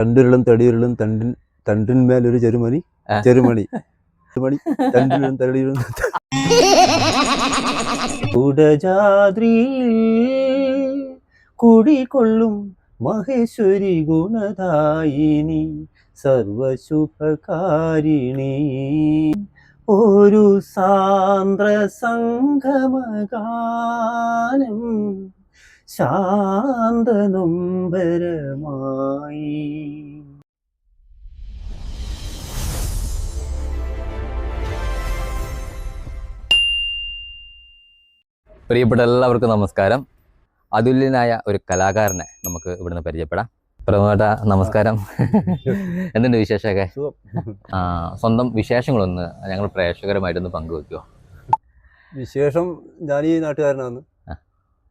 തണ്ടുരുളും തടിയുരുളും തണ്ടിന്മേലൊരു ചെറുമണി ചെറുമണി ചെറുമണി തണ്ടുരുളും തടിയുരുളും കുടജാദ്രിയിൽ കുടികൊള്ളും മഹേശ്വരി ഗുണദായിനി സർവശുഭകാരിണി ഒരു സാന്ദ്ര സംഗമഗാനം ശാന്തനൊമ്പരമായി. പ്രിയപ്പെട്ട എല്ലാവർക്കും നമസ്കാരം. അതുല്യനായ ഒരു കലാകാരനെ നമുക്ക് ഇവിടുന്ന് പരിചയപ്പെടാം. പ്രമോദ നമസ്കാരം. എന്തുണ്ട് വിശേഷമൊക്കെ? സ്വന്തം വിശേഷങ്ങളൊന്ന് ഞങ്ങൾ പ്രേക്ഷകരുമായിട്ടൊന്ന് പങ്കുവെക്കുമോ? വിശേഷം, ഞാൻ ഈ നാട്ടുകാരനാണ്.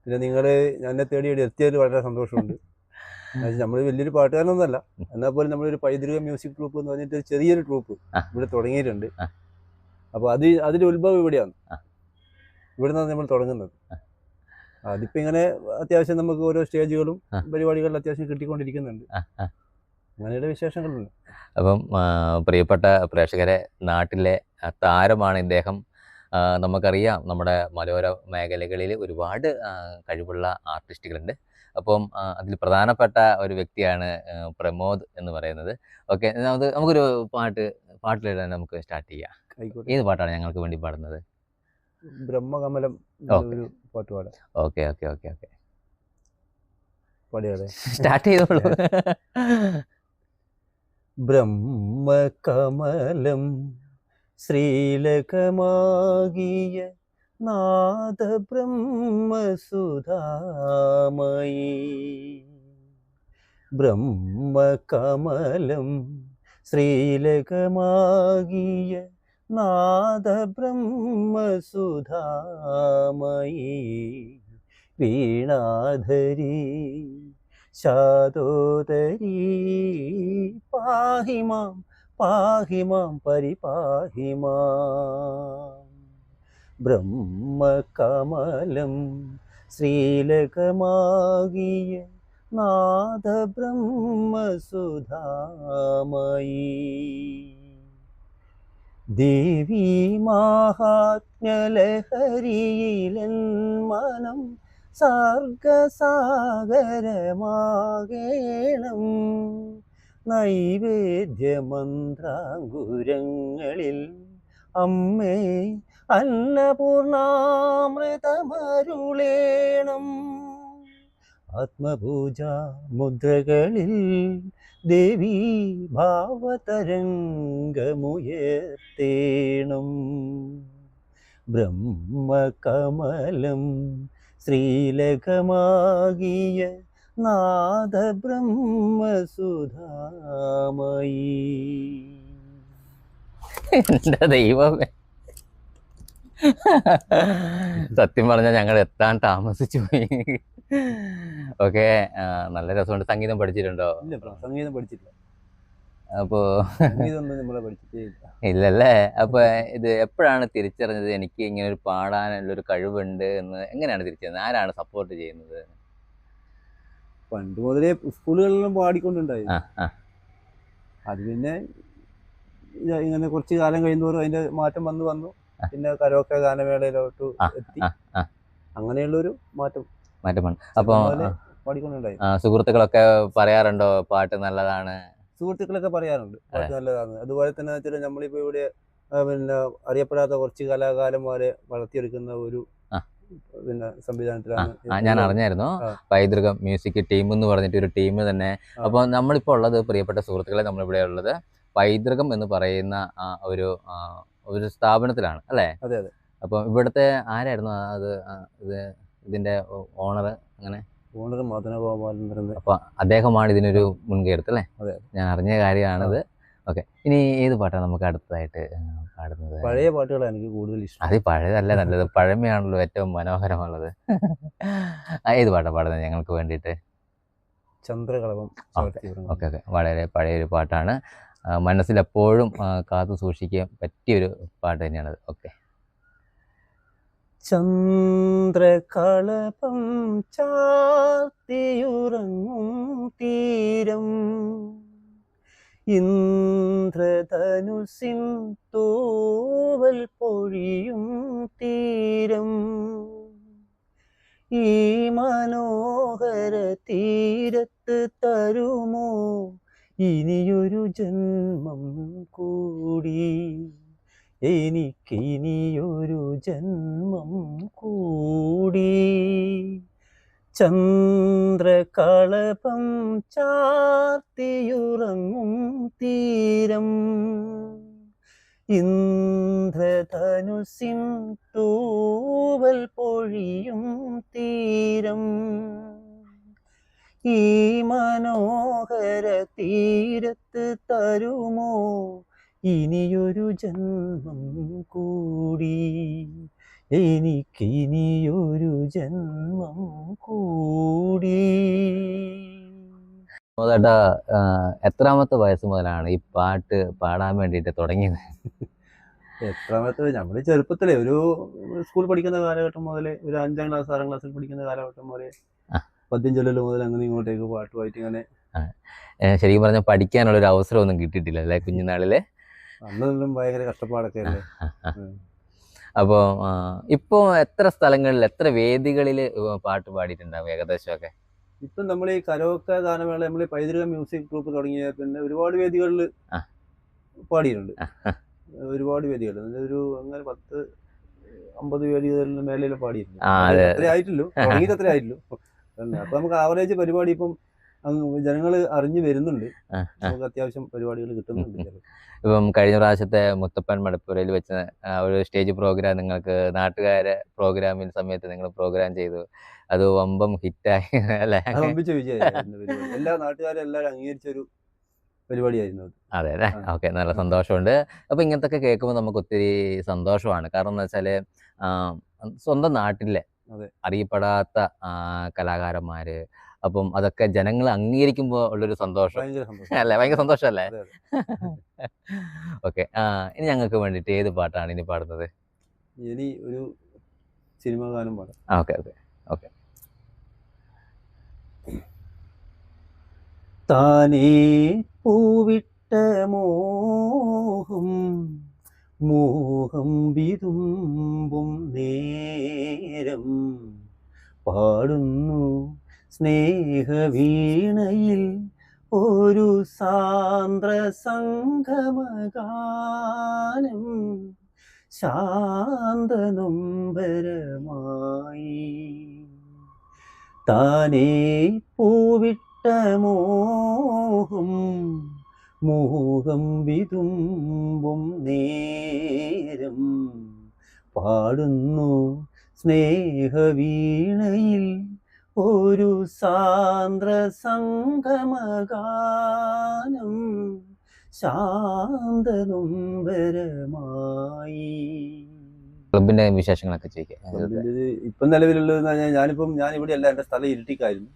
പിന്നെ നിങ്ങൾ എന്നെ തേടി എത്തിയതിൽ വളരെ സന്തോഷമുണ്ട്. നമ്മൾ വലിയൊരു പാട്ടുകാരനൊന്നുമല്ല, എന്നാൽ പോലും നമ്മളൊരു പൈതൃക മ്യൂസിക് ട്രൂപ്പ് എന്ന് പറഞ്ഞിട്ട് ചെറിയൊരു ട്രൂപ്പ് ഇവിടെ തുടങ്ങിയിട്ടുണ്ട്. അപ്പോൾ അതിൻ്റെ ഉത്ഭവം ഇവിടെയാണ്, ഇവിടെ നിന്നാണ് നമ്മൾ തുടങ്ങുന്നത്. അതിപ്പോൾ ഇങ്ങനെ അത്യാവശ്യം നമുക്ക് ഓരോ സ്റ്റേജുകളും പരിപാടികളും അത്യാവശ്യം കിട്ടിക്കൊണ്ടിരിക്കുന്നുണ്ട്. അങ്ങനെയുള്ള വിശേഷങ്ങളുണ്ട്. അപ്പം പ്രിയപ്പെട്ട പ്രേക്ഷകരെ, നാട്ടിലെ താരമാണ് ഇദ്ദേഹം. നമുക്കറിയാം, നമ്മുടെ മലയോര മേഖലകളിൽ ഒരുപാട് കഴിവുള്ള ആർട്ടിസ്റ്റുകളുണ്ട്. അപ്പം അതിൽ പ്രധാനപ്പെട്ട ഒരു വ്യക്തിയാണ് പ്രമോദ് എന്ന് പറയുന്നത്. ഓക്കെ, നമുക്കൊരു പാട്ടിലിടാൻ നമുക്ക് സ്റ്റാർട്ട് ചെയ്യാം. ഏത് പാട്ടാണ് ഞങ്ങൾക്ക് വേണ്ടി പാടുന്നത്? ബ്രഹ്മകമലം ഒരു പാട്ട് പാടാം. ഓക്കെ ഓക്കെ ഓക്കെ ഓക്കെ, പാടിയാതെ സ്റ്റാർട്ട് ചെയ്തോളൂ. ബ്രഹ്മകമലം ശ്രീലകമാകിയ നാദ ബ്രഹ്മസുധാമയി. ബ്രഹ്മകമലം ശ്രീലകമാകിയ നാദ ബ്രഹ്മസുധാമയി. വീണാധരി ശാതോദരി പാഹിമാം പാഹിമാം പരിപാഹിമാം. ബ്രഹ്മകമലം ശ്രീലകമാകിയ നാദ ബ്രഹ്മസുധാമയി. ദേവി മാഹാത്മ്യലഹരിയിലൻ മനം സർഗസാഗരമാകേണം. നൈവേദ്യമന്ത്രാങ്കുരങ്ങളിൽ അമ്മേ അന്നപൂർണാമൃതമരുളേണം. ആത്മപൂജ മുദ്രകളിൽ ദേവി ഭാവതരംഗമുയർത്തേണം. ബ്രഹ്മകമലം ശ്രീലകമാകിയ നാദ ബ്രഹ്മസുധാമയി. എൻ്റെ ദൈവമേ, സത്യം പറഞ്ഞാൽ ഞങ്ങൾ എത്താൻ താമസിച്ചു പോയി. ഓക്കെ, നല്ല രസമുണ്ട്. സംഗീതം പഠിച്ചിട്ടുണ്ടോ? സംഗീതം പഠിച്ചിട്ടില്ല. അപ്പോ പഠിച്ചിട്ടേ ഇല്ലല്ലേ? അപ്പൊ ഇത് എപ്പോഴാണ് തിരിച്ചറിഞ്ഞത് എനിക്ക് ഇങ്ങനെ ഒരു പാടാനുള്ളൊരു കഴിവുണ്ട് എന്ന്? എങ്ങനെയാണ് തിരിച്ചറിഞ്ഞത്? ആരാണ് സപ്പോർട്ട് ചെയ്യുന്നത്? പണ്ട് മുതലേ സ്കൂളുകളിലും പാടിക്കൊണ്ടുണ്ടായി. അത് പിന്നെ ഇങ്ങനെ കുറച്ച് കാലം കഴിയുന്നതോറും അതിന്റെ മാറ്റം വന്നു. പിന്നെ കരോക്കെ ഗാനമേളയിലോട്ട് എത്തി. അങ്ങനെയുള്ളൊരു മാറ്റമാണ്. അപ്പൊ പാടിക്കൊണ്ടുണ്ടായി. സുഹൃത്തുക്കളൊക്കെ പറയാറുണ്ടോ പാട്ട് നല്ലതാണ്? സുഹൃത്തുക്കളൊക്കെ പറയാറുണ്ട് പാട്ട് നല്ലതാണ്. അതുപോലെ തന്നെ വെച്ചാൽ നമ്മളിപ്പോ ഇവിടെ പിന്നെ അറിയപ്പെടാത്ത കുറച്ച് കലാകാരന്മാരെ വളർത്തിയെടുക്കുന്ന ഒരു പിന്നെ സംവിധാനത്തിലാണ് ഞാൻ അറിഞ്ഞായിരുന്നു. പൈതൃകം മ്യൂസിക് ടീം എന്ന് പറഞ്ഞിട്ട് ഒരു ടീം തന്നെ. അപ്പൊ നമ്മളിപ്പോ ഉള്ളത്, പ്രിയപ്പെട്ട സുഹൃത്തുക്കളെ, നമ്മളിവിടെ ഉള്ളത് പൈതൃകം എന്ന് പറയുന്ന ഒരു സ്ഥാപനത്തിലാണ് അല്ലേ? അതെ അതെ. അപ്പൊ ഇവിടുത്തെ ആരായിരുന്നു ഇതിന്റെ ഓണർ? അങ്ങനെ ഓണർ മദനഗോപാലൻ. അപ്പൊ അദ്ദേഹമാണ് ഇതിനൊരു മുൻകൈ എടുത്തത് അല്ലേ? അതെ, ഞാൻ അറിഞ്ഞ കാര്യമാണിത്. ഓക്കെ, ഇനി ഏത് പാട്ടാണ് നമുക്ക് അടുത്തതായിട്ട് പാടുന്നത്? പഴയ പാട്ടുകളാണ് എനിക്ക് കൂടുതൽ ഇഷ്ടം. അത് പഴയതല്ല നല്ലത്, പഴമയാണല്ലോ ഏറ്റവും മനോഹരമുള്ളത്. ഏത് പാട്ടാണ് പാടുന്നത് ഞങ്ങൾക്ക് വേണ്ടിയിട്ട്? ചന്ദ്രകളഭം. ഓക്കെ ഓക്കെ, വളരെ പഴയൊരു പാട്ടാണ്. മനസ്സിലെപ്പോഴും കാത്തു സൂക്ഷിക്കാൻ പറ്റിയൊരു പാട്ട് തന്നെയാണത്. ഓക്കെ. ചന്ദ്രകളഭം ചാർത്തിയുറങ്ങും തീരം ഇന്ദ്രധനുസിൻ തൂവൽ പൊഴിയും തീരം ഈ മനോഹര തീരത്ത് തരുമോ ഇനിയൊരു ജന്മം കൂടി എനിക്കിനിയൊരു ജന്മം കൂടി ചന്ദ്രകളഭം ചാർത്തിയുറങ്ങും തീരം ഇന്ദ്രധനുസിൻ തൂവൽ പൊഴിയും തീരം ഈ മനോഹര തീരത്ത് തരുമോ ഇനിയൊരു ജന്മം കൂടി എനിക്കിനിയൊരു ജന്മം കൂടി. ചേട്ടാ, എത്രാമത്തെ വയസ്സ് മുതലാണ് ഈ പാട്ട് പാടാൻ വേണ്ടിയിട്ട് തുടങ്ങിയത്? എത്രാമത്തെ നമ്മൾ ചെറുപ്പത്തിലെ ഒരു സ്കൂൾ പഠിക്കുന്ന കാലഘട്ടം മുതൽ ഒരു 5ാം ക്ലാസ് 6ാം ക്ലാസ്സിൽ പഠിക്കുന്ന കാലഘട്ടം മുതൽ പദ്യം ചൊല്ലൽ മുതൽ അങ്ങനെ ഇങ്ങോട്ടേക്ക് പാട്ടുമായിട്ട് ഇങ്ങനെ. ശരിക്കും പറഞ്ഞാൽ പഠിക്കാനുള്ള ഒരു അവസരമൊന്നും കിട്ടിയിട്ടില്ല അല്ലേ കുഞ്ഞുനാളില്? അന്നെല്ലാം ഭയങ്കര കഷ്ടപ്പാടൊക്കെ അല്ലേ. അപ്പോൾ ഇപ്പോൾ എത്ര സ്ഥലങ്ങളിൽ എത്ര വേദികളിൽ പാട്ട് പാടിയിട്ടുണ്ടാവും ഏകദേശമൊക്കെ? ഇപ്പം നമ്മൾ ഈ കരോക്കെ ഗാനമേള നമ്മൾ പൈതൃക മ്യൂസിക് ഗ്രൂപ്പ് തുടങ്ങിയ പിന്നെ ഒരുപാട് വേദികളിൽ പാടിയിട്ടുണ്ട്. ഒരുപാട് വേദികൾ ഒരു അങ്ങനെ 10-50 വേദികളിൽ മേലെ പാടിയിട്ടുണ്ട്. അത്ര ആയിട്ടില്ലോ, തുടങ്ങിയിട്ട് അത്ര ആയിട്ടില്ലോ. അപ്പൊ നമുക്ക് ആവറേജ് പരിപാടി ഇപ്പം ജനങ്ങൾ അറിഞ്ഞു വരുന്നുണ്ട്, നമുക്ക് അത്യാവശ്യം പരിപാടികൾ കിട്ടുന്നുണ്ട്. ഇപ്പം കഴിഞ്ഞ പ്രാവശ്യത്തെ മുത്തപ്പൻ മടപ്പുരയിൽ വെച്ച ഒരു സ്റ്റേജ് പ്രോഗ്രാം നിങ്ങൾക്ക് നാട്ടുകാരെ പ്രോഗ്രാമിന് സമയത്ത് നിങ്ങൾ പ്രോഗ്രാം ചെയ്തു, അത് വമ്പം ഹിറ്റായി അല്ലേ? വമ്പിച്ച വിജയമായിരുന്നു പരിപാടി. എല്ലാ നാട്ടുകാരും എല്ലാവരും അംഗീകരിച്ചൊരു പരിപാടിയായിരുന്നു അത്. അതെ അല്ലേ? ഓക്കെ, നല്ല സന്തോഷമുണ്ട്. അപ്പോൾ ഇങ്ങനത്തൊക്കെ കേൾക്കുമ്പോൾ നമുക്ക് ഒത്തിരി സന്തോഷമാണ്. കാരണം എന്താ വെച്ചാൽ സ്വന്തം നാട്ടിലെ അറിയപ്പെടാത്ത കലാകാരന്മാര്, അപ്പം അതൊക്കെ ജനങ്ങൾ അംഗീകരിക്കുമ്പോൾ ഉള്ളൊരു സന്തോഷം അല്ലേ? ഭയങ്കര സന്തോഷമല്ലേ? ഓക്കെ, ഇനി ഞങ്ങൾക്ക് വേണ്ടിയിട്ട് ഏത് പാട്ടാണ് ഇനി പാടുന്നത്? ഇനി ഒരു സിനിമ ഗാനം പാടാം. Okay okay okay. താനേ പൂവിട്ട മോഹം മോഹം വിതുമ്പും നേരം പാടുന്നു സ്നേഹവീണയിൽ ഒരു സാന്ദ്ര സംഗമഗാനം ശാന്തനൊമ്പരമായി. താനേ പൂവിട്ട മോഹം മോഹം വിതുമ്പും നേരം പാടുന്നു സ്നേഹവീണയിൽ ഒരു സാന്ദ്ര സംഗമഗാനം ശാന്തനൊമ്പരമായി. ക്ലബിന്റെ വിശേഷങ്ങളൊക്കെ ചോദിക്കാം. ഇപ്പം നിലവിലുള്ളത് ഞാൻ ഇവിടെ അല്ല, എൻ്റെ സ്ഥലം ഇരിട്ടിക്കായിരുന്നു.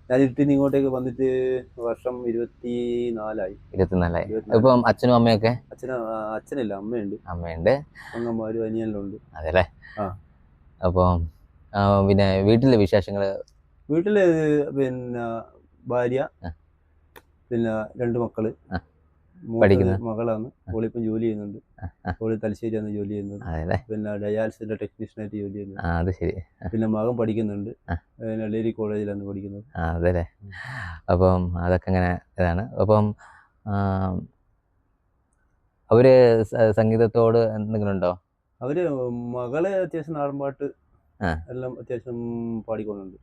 ഞാൻ ഇരുട്ടിന്ന് ഇങ്ങോട്ടേക്ക് വന്നിട്ട് വർഷം 24 ആയി. ഇപ്പം അച്ഛനും അമ്മയൊക്കെ? അച്ഛനില്ല, അമ്മയുണ്ട്. അമ്മമാരും അനിയനെല്ലാം ഉണ്ട്. അതെല്ലേ? അപ്പം പിന്നെ വീട്ടിലെ വിശേഷങ്ങള്? വീട്ടില് പിന്നെ ഭാര്യ, പിന്നെ 2 മക്കള്. പഠിക്കുന്ന മകളാണ്, ഓളിപ്പം ജോലി ചെയ്യുന്നുണ്ട്. ഓള് തലശ്ശേരിയാണ് ജോലി ചെയ്യുന്നത്. പിന്നെ ഡയാലിസിന്റെ ടെക്നീഷ്യനായിട്ട് ജോലി ചെയ്യുന്നത്. അത് ശരി. പിന്നെ മകൻ പഠിക്കുന്നുണ്ട്, ലേഡി കോളേജിലാണ് പഠിക്കുന്നത്. അതെല്ലേ? അപ്പം അതൊക്കെ അങ്ങനെ ഇതാണ്. അപ്പം അവര് സംഗീതത്തോട് എന്തെങ്കിലും ഉണ്ടോ? അവര് മകളെ അത്യാവശ്യം നാടൻപാട്ട് എല്ലാം അത്യാവശ്യം പാടിക്കൊണ്ടുണ്ട്.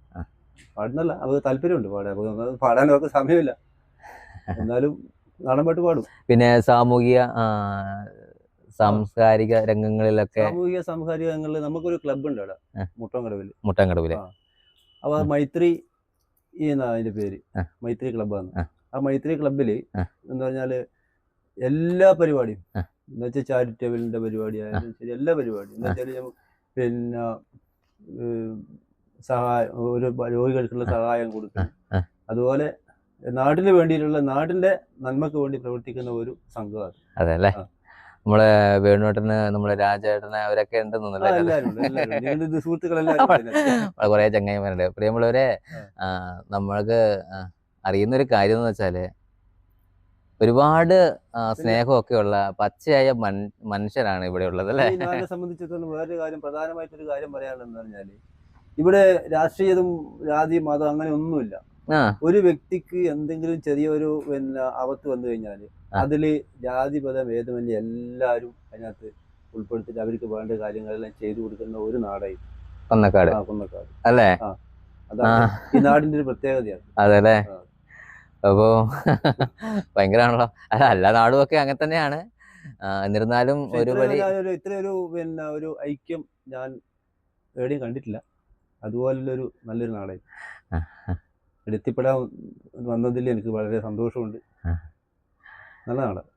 പാടുന്നല്ല, അവർക്ക് താല്പര്യമുണ്ട് പാടാൻ അവർക്ക് സമയമില്ല, എന്നാലും നാടൻപാട്ട് പാടും. പിന്നെ സാംസ്കാരിക രംഗങ്ങളിലൊക്കെ? സാംസ്കാരിക രംഗങ്ങളിൽ നമുക്കൊരു ക്ലബ് ഉണ്ട് അവിടെ മുട്ടൻകടവില്. അപ്പൊ മൈത്രി എന്നാ അതിന്റെ പേര്, മൈത്രി ക്ലബ്ബാണ്. ആ മൈത്രി ക്ലബില് എന്ന് പറഞ്ഞാല് എല്ലാ പരിപാടിയും എന്ന് വെച്ചാൽ ചാരിറ്റബിളിന്റെ പരിപാടിയായാലും ശരി, എല്ലാ പരിപാടിയും എന്ന് വെച്ചാൽ പിന്നെ സഹായം, ഒരു രോഗികൾക്കുള്ള സഹായം കൊടുക്കും. അതുപോലെ നാടിന് വേണ്ടിയിട്ടുള്ള, നാടിന്റെ നന്മക്ക് വേണ്ടി പ്രവർത്തിക്കുന്ന ഒരു സംഘമാണ്. അതെ അല്ലേ? നമ്മളെ വേണുവേട്ടന്, നമ്മളെ രാജേട്ടന്, അവരൊക്കെ ഉണ്ടെന്നല്ലേ? കുറെ ചങ്ങായിമാരുണ്ട്. പ്രിയമുള്ളവരെ, നമ്മൾക്ക് അറിയുന്നൊരു കാര്യം എന്ന് വെച്ചാല് ഒരുപാട് സ്നേഹമൊക്കെ ഉള്ള പച്ചയായ മനുഷ്യരാണ് ഇവിടെ ഉള്ളത് അല്ലേ? ഈ നാടിനെ സംബന്ധിച്ചിടത്തോളം വേറൊരു കാര്യം, പ്രധാനമായിട്ടൊരു കാര്യം പറയാനുള്ളതെന്ന് പറഞ്ഞാല് ഇവിടെ രാഷ്ട്രീയതും ജാതി മതം അങ്ങനെ ഒന്നുമില്ല. ഒരു വ്യക്തിക്ക് എന്തെങ്കിലും ചെറിയൊരു ആപത്ത് വന്നു കഴിഞ്ഞാല് അതില് ജാതി മതം ഭേദമന്യേ എല്ലാവരും അതിനകത്ത് ഉൾപ്പെടുത്തിട്ട് അവർക്ക് വേണ്ട കാര്യങ്ങളെല്ലാം ചെയ്തു കൊടുക്കുന്ന ഒരു നാടായി കൊന്നക്കാട്. കൊന്നക്കാട് അല്ലേ? അതാണ് ഈ നാടിന്റെ ഒരു പ്രത്യേകതയാണ്. അതെല്ലേ? അപ്പോ ഭയങ്കരമാണല്ലോ. എല്ലാ നാടും ഒക്കെ അങ്ങനെ തന്നെയാണ്. എന്നിരുന്നാലും ഇത്രയൊരു ഒരു ഐക്യം ഞാൻ എവിടെയും കണ്ടിട്ടില്ല. അതുപോലുള്ളൊരു നല്ലൊരു നാടായി എത്തിപ്പെടാൻ വന്നതിൽ എനിക്ക് വളരെ സന്തോഷമുണ്ട്. നല്ല നാടാണ്.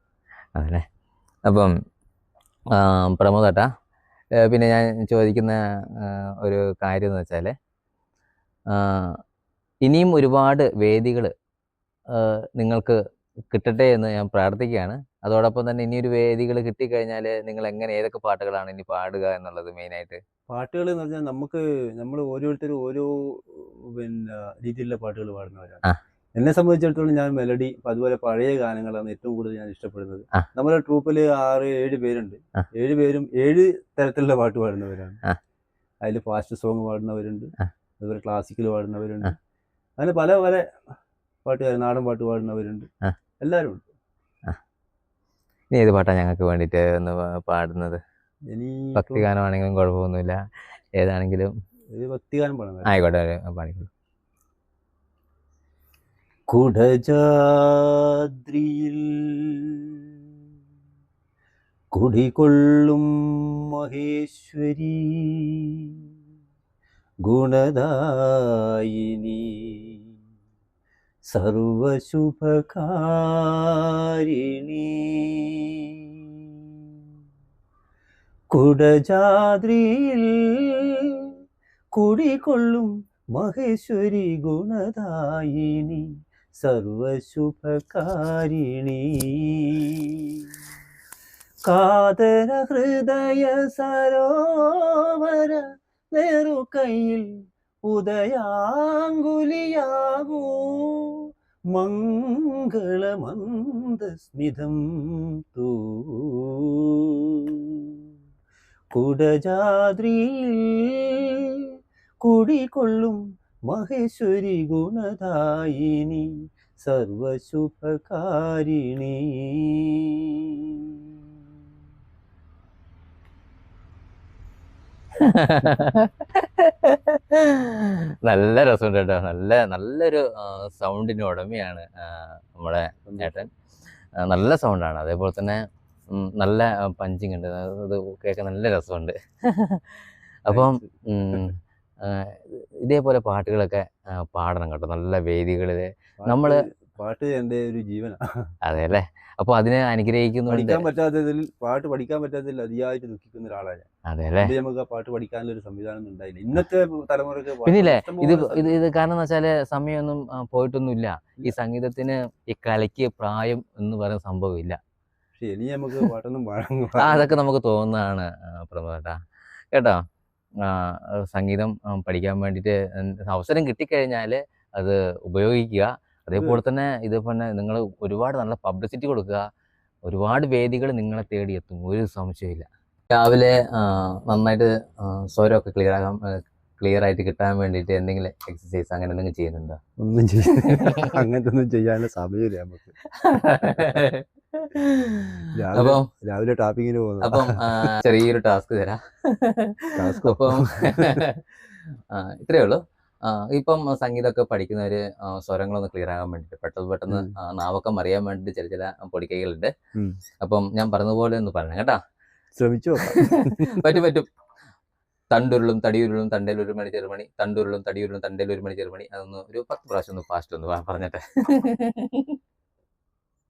അതല്ലേ? അപ്പം പ്രമോദേട്ടാ, പിന്നെ ഞാൻ ചോദിക്കുന്ന ഒരു കാര്യം എന്ന് വെച്ചാൽ, ഇനിയും ഒരുപാട് വേദികൾ നിങ്ങൾക്ക് കിട്ടട്ടെ എന്ന് ഞാൻ പ്രാർത്ഥിക്കുകയാണ്. അതോടൊപ്പം തന്നെ ഇനിയൊരു വേദികൾ കിട്ടിക്കഴിഞ്ഞാൽ നിങ്ങൾ എങ്ങനെ, ഏതൊക്കെ പാട്ടുകളാണ് ഇനി പാടുക എന്നുള്ളത് മെയിനായിട്ട്? പാട്ടുകൾ എന്ന് പറഞ്ഞാൽ നമ്മൾ ഓരോരുത്തരും ഓരോ രീതിയിലുള്ള പാട്ടുകൾ പാടുന്നവരാണ്. എന്നെ സംബന്ധിച്ചിടത്തോളം ഞാൻ മെലഡി, അതുപോലെ പഴയ ഗാനങ്ങളാണ് ഏറ്റവും കൂടുതൽ ഞാൻ ഇഷ്ടപ്പെടുന്നത്. നമ്മുടെ ട്രൂപ്പിൽ 6-7 പേരുണ്ട്. 7 പേരും 7 തരത്തിലുള്ള പാട്ട് പാടുന്നവരാണ്. അതിൽ ഫാസ്റ്റ് സോങ് പാടുന്നവരുണ്ട്, അതുപോലെ ക്ലാസിക്കൽ പാടുന്നവരുണ്ട്, അങ്ങനെ പല പല പാട്ടുകാർ, നാടൻ പാട്ട് പാടുന്നവരുണ്ട്, എല്ലാവരും ഉണ്ട്. ഇനി ഏത് പാട്ടാണ് ഞങ്ങൾക്ക് വേണ്ടിയിട്ട് ഒന്ന് പാടുന്നത്? ഭക്തിഗാനമാണെങ്കിലും കുഴപ്പമൊന്നുമില്ല, ഏതാണെങ്കിലും. ഭക്തിഗാനം പാടുന്നത് ആയിക്കോട്ടെ, പാടിക്കോളൂ. കുടജാദ്രിയിൽ കുടികൊള്ളും മഹേശ്വരി ഗുണദായിനി സർവശുഭകാരിണി. കുടജാദ്രിയിൽ കുടികൊള്ളും മഹേശ്വരി ഗുണദായിനി സർവശുഭകാരിണി. കാതര ഹൃദയ സരോവര നെറുകയിൽ ഉദയാങ്കുലിയാകൂ മംഗളമന്ദസ്മിതം തൂ. കുടജാദ്രിയിൽ കുടികൊള്ളും മഹേശ്വരി ഗുണദായിനി സർവശുഭകാരിണി. നല്ല രസമുണ്ട് കേട്ടോ. നല്ലൊരു സൗണ്ടിന് ഉടമയാണ് നമ്മുടെ ഏട്ടൻ. നല്ല സൗണ്ടാണ്. അതേപോലെ തന്നെ നല്ല പഞ്ചിങ് ഉണ്ട്. അത് കേൾക്കാൻ നല്ല രസമുണ്ട്. അപ്പം ഇതേപോലെ പാട്ടുകളൊക്കെ പാടണം കേട്ടോ, നല്ല വേദികളിൽ. നമ്മള് പാട്ട് എൻ്റെ ഒരു ജീവനാണ്. അതെ അല്ലേ? അപ്പോൾ അതിനെ അനുഗ്രഹിക്കുന്നു. പാട്ട് പഠിക്കാൻ പറ്റാത്തതിൽ അതിയായിട്ട് ദുഃഖിക്കുന്ന ഒരാളാണ്. അതെ അല്ലേ? നമുക്ക് ആ പാട്ട് പഠിക്കാനുള്ള ഒരു സംവിധാനം ഉണ്ടായില്ല ഇന്നത്തെ തലമുറക്ക്. പിന്നില്ലേ ഇത് കാരണം എന്ന് വെച്ചാല് സമയമൊന്നും പോയിട്ടൊന്നുമില്ല. ഈ സംഗീതത്തിന്, ഈ കലയ്ക്ക് പ്രായം എന്ന് പറയുന്ന സംഭവമില്ല. പക്ഷെ ഇനി നമുക്ക് പാട്ടൊന്നും അതൊക്കെ നമുക്ക് തോന്നുന്നതാണ് പ്രമോദേട്ടാ കേട്ടോ. സംഗീതം പഠിക്കാൻ വേണ്ടിയിട്ട് അവസരം കിട്ടിക്കഴിഞ്ഞാൽ അത് ഉപയോഗിക്കുക. അതേപോലെ തന്നെ ഇതുപോലെ നിങ്ങൾ ഒരുപാട് നല്ല പബ്ലിസിറ്റി കൊടുക്കുക. ഒരുപാട് വേദികൾ നിങ്ങളെ തേടിയെത്തും, ഒരു സംശയമില്ല. രാവിലെ നന്നായിട്ട് സ്വരമൊക്കെ ക്ലിയർ ആയിട്ട് കിട്ടാൻ വേണ്ടിയിട്ട് എന്തെങ്കിലും എക്സസൈസ് അങ്ങനെ എന്തെങ്കിലും ചെയ്യുന്നുണ്ടോ? ഒന്നും ചെയ്യുന്നില്ല. അങ്ങനത്തെ ഒന്നും ചെയ്യാനുള്ള സമയമില്ല നമുക്ക്. അപ്പം രാവിലെ ടാപ്പിങ്ങിന് പോകുന്നു. അപ്പം ചെറിയൊരു ടാസ്ക് തരാം. അപ്പം ഇത്രയേ ഉള്ളൂ. ഇപ്പം സംഗീതമൊക്കെ പഠിക്കുന്നവര് സ്വരങ്ങളൊന്ന് ക്ലിയർ ആകാൻ വേണ്ടിയിട്ട് പെട്ടെന്ന് നാവൊക്കെ അറിയാൻ വേണ്ടിയിട്ട് ചില പൊടിക്കൈകളുണ്ട്. അപ്പം ഞാൻ പറഞ്ഞതുപോലെ ഒന്ന് പറയണം കേട്ടാ. ശ്രമിച്ചു. പറ്റും. തണ്ടുരുളും തടിയുരുളും തണ്ടേൽ ഒരു മണി ചെറുമണി, തണ്ടുരുളും തടിയുരുളും തണ്ടേൽ ഒരു മണി ചെറുമണി. അതൊന്ന് ഒരു 10 പ്രാവശ്യം ഒന്ന് ഫാസ്റ്റ് ഒന്ന് പറഞ്ഞിട്ട്.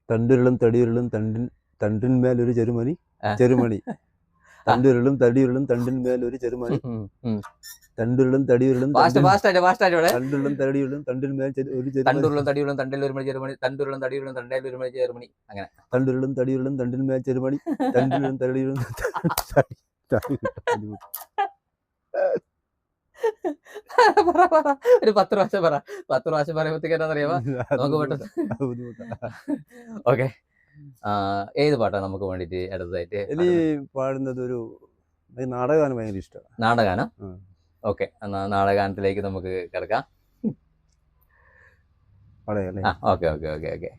തണ്ടുരുളും തടിയുരുളും തണ്ടിന്മേൽ ഒരു ചെറുമണി. തണ്ടുരുളും തടിയുരുളും തണ്ടിന്മേൽ ഒരു ചെറുമണി. തണ്ടുരുളും തടിയുരുളും തണ്ടുരുളും തടിയുരുളും തണ്ടിന്മേൽ ഒരു ചെറുമണി. തണ്ടുരുളും തടിയുരുളും തണ്ടേൽ ഒരു മണി ചെറുമണി. തണ്ടുരുളും തടിയുരുളും തണ്ടേൽ ഒരു മണി ചെറുമണി. അങ്ങനെ തണ്ടുരുളും തടിയുരുളും തണ്ടിന്മേൽ ചെറുമണി. തണ്ടുരുളും തടിയുരുളും ഒരു 10 പ്രാവശ്യം പറ. 10 പ്രാവശ്യം പറയുമ്പോഴത്തേക്ക് എന്താ അറിയാമോ നമുക്ക് പെട്ടെന്ന്. ഓക്കെ, ഏത് പാട്ടാണ് നമുക്ക് വേണ്ടിയിട്ട് അടുത്തതായിട്ട് ഇനി പാടുന്നത് ഒരു നാടകമാണ് ഭയങ്കര ഇഷ്ടമാണ്. നാടകാനം? ഓക്കെ, എന്നാ നാടകാനത്തിലേക്ക് നമുക്ക് കിടക്കാം. പാടല്ലേ? Okay okay okay okay.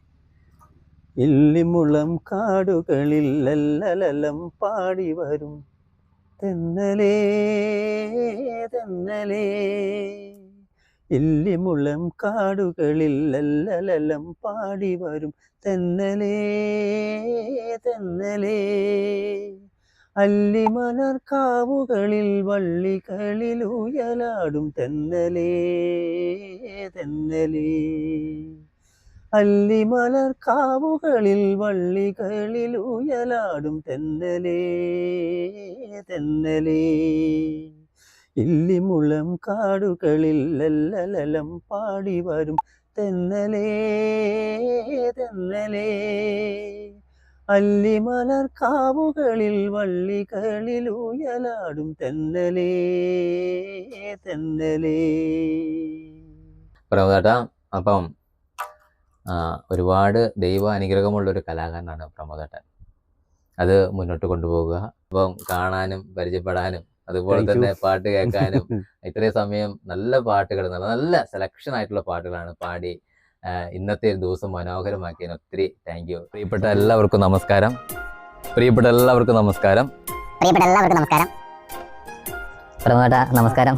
ഇല്ലിമുളം കാടുകളിൽ ലല്ലലലം പാടി വരും തെന്നലേ തെന്നലേ, ഇല്ലിമുളം കാടുകളിൽ ലല്ലലലം പാടി വരും തെന്നലേ തെന്നലേ, അല്ലിമലർ കാവുകളിൽ വള്ളികളിൽ ഉയലാടും തെന്നലേ തെന്നലേ, അല്ലിമലർ കാവുകളിൽ വള്ളികളിൽ ഉയലാടും തെന്നലേ തെന്നലേ, ഇല്ലിമുളം കാടുകളിൽ ലല്ലലലം പാടി വരും തെന്നലേ തെന്നലേ, അല്ലിമലർ കാവുകളിൽ വള്ളികളിൽ ഉയലാടും തെന്നലേ തെന്നലേ. പ്രമോദേട്ടാ, അപ്പം ഒരുപാട് ദൈവ അനുഗ്രഹമുള്ളൊരു കലാകാരനാണ് പ്രമോദേട്ടൻ. അത് മുന്നോട്ട് കൊണ്ടുപോകുക. അപ്പം കാണാനും പരിചയപ്പെടാനും അതുപോലെ തന്നെ പാട്ട് കേൾക്കാനും ഇത്രയും സമയം നല്ല പാട്ടുകൾ, നല്ല സെലക്ഷൻ ആയിട്ടുള്ള പാട്ടുകളാണ് പാടി ഇന്നത്തെ ഒരു ദിവസം മനോഹരമാക്കിയതിന് ഒത്തിരി താങ്ക് യു. പ്രിയപ്പെട്ട എല്ലാവർക്കും നമസ്കാരം. പ്രമോദേട്ടാ നമസ്കാരം.